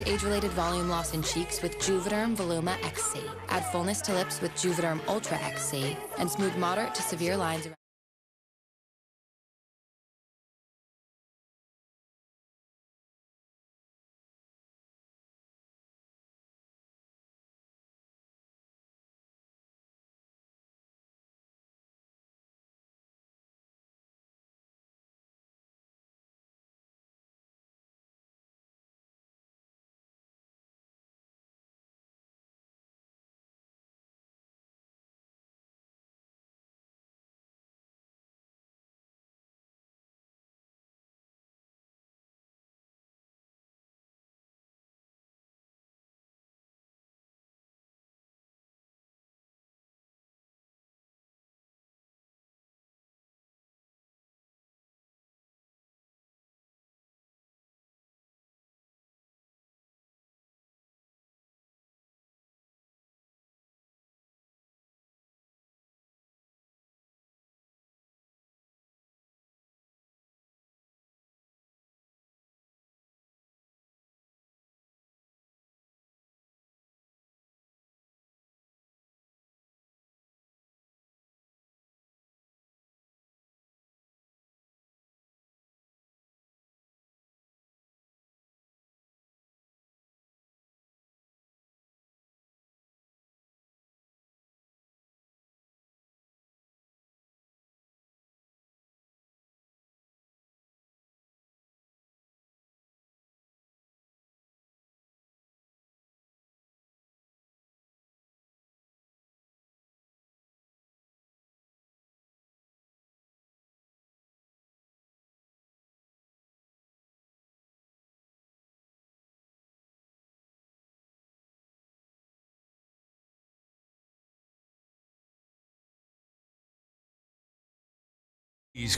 age-related volume loss in cheeks with Juvederm Voluma XC. Add fullness to lips with Juvederm Ultra XC and smooth moderate to severe lines around.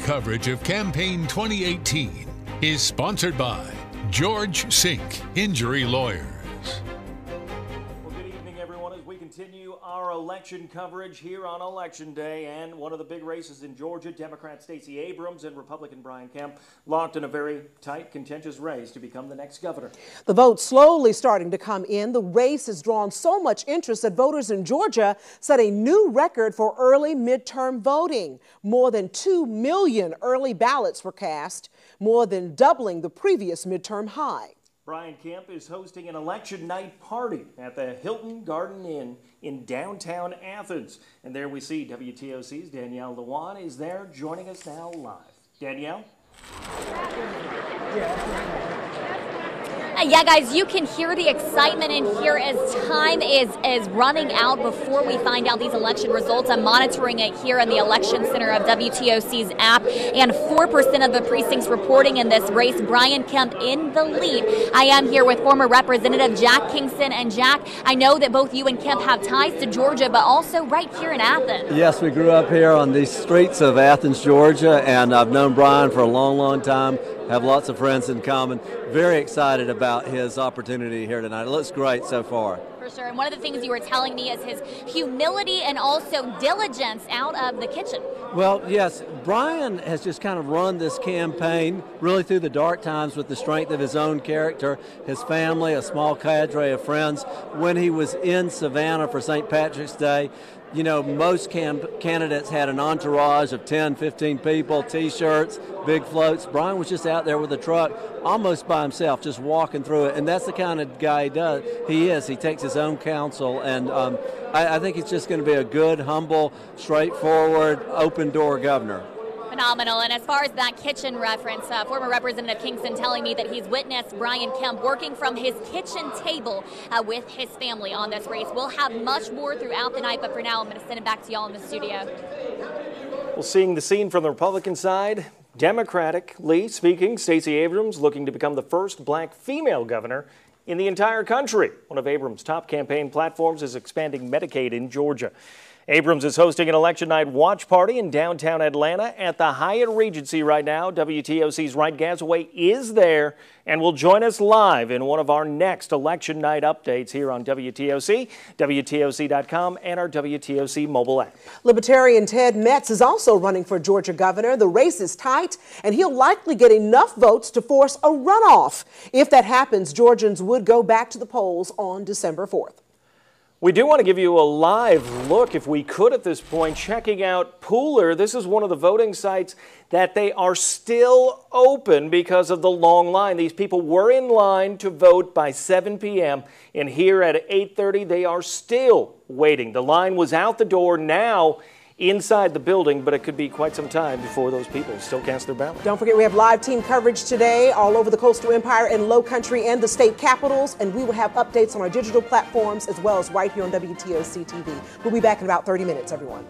Coverage of Campaign 2018 is sponsored by George Sink Injury Lawyers. Well, good evening, everyone, as we continue our election coverage here on Election Day. And one of the big races in Georgia, Democrat Stacey Abrams and Republican Brian Kemp locked in a very tight, contentious race to become the next governor. The vote slowly starting to come in. The race has drawn so much interest that voters in Georgia set a new record for early midterm voting. More than 2 million early ballots were cast, more than doubling the previous midterm high. Brian Kemp is hosting an election night party at the Hilton Garden Inn in downtown Athens. And there we see WTOC's Danielle Lewan is there joining us now live. Danielle? Yeah, guys, you can hear the excitement in here as time is running out before we find out these election results. I'm monitoring it here in the election center of WTOC's app, and 4% of the precincts reporting in this race. Brian Kemp in the lead. I am here with former Representative Jack Kingston. And Jack, I know that both you and Kemp have ties to Georgia, but also right here in Athens. Yes, we grew up here on these streets of Athens, Georgia, and I've known Brian for a long, long time. Have lots of friends in common. Very excited about his opportunity here tonight. It looks great so far. For sure. And one of the things you were telling me is his humility and also diligence out of the kitchen. Well, yes, Brian has just kind of run this campaign really through the dark times with the strength of his own character, his family, a small cadre of friends. When he was in Savannah for St. Patrick's Day, you know, most candidates had an entourage of 10, 15 people, T-shirts, big floats. Brian was just out there with a truck almost by himself, just walking through it. And that's the kind of guy he is. He takes his own counsel. And I think he's just going to be a good, humble, straightforward, open-door governor. Phenomenal. And as far as that kitchen reference, former Representative Kingston telling me that he's witnessed Brian Kemp working from his kitchen table with his family on this race. We'll have much more throughout the night, but for now, I'm going to send it back to y'all in the studio. Well, seeing the scene from the Republican side, Democratically speaking, Stacey Abrams looking to become the first black female governor in the entire country. One of Abrams' top campaign platforms is expanding Medicaid in Georgia. Abrams is hosting an election night watch party in downtown Atlanta at the Hyatt Regency right now. WTOC's Wright Gasaway is there and will join us live in one of our next election night updates here on WTOC, WTOC.com, and our WTOC mobile app. Libertarian Ted Metz is also running for Georgia governor. The race is tight, and he'll likely get enough votes to force a runoff. If that happens, Georgians would go back to the polls on December 4th. We do want to give you a live look, if we could at this point, checking out Pooler. This is one of the voting sites that they are still open because of the long line. These people were in line to vote by 7 p.m. and here at 8:30 they are still waiting. The line was out the door, now inside the building, but it could be quite some time before those people still cast their ballot. Don't forget, we have live team coverage today all over the Coastal Empire and Low Country and the state capitals, and we will have updates on our digital platforms as well as right here on WTOC TV. We'll be back in about 30 minutes, everyone.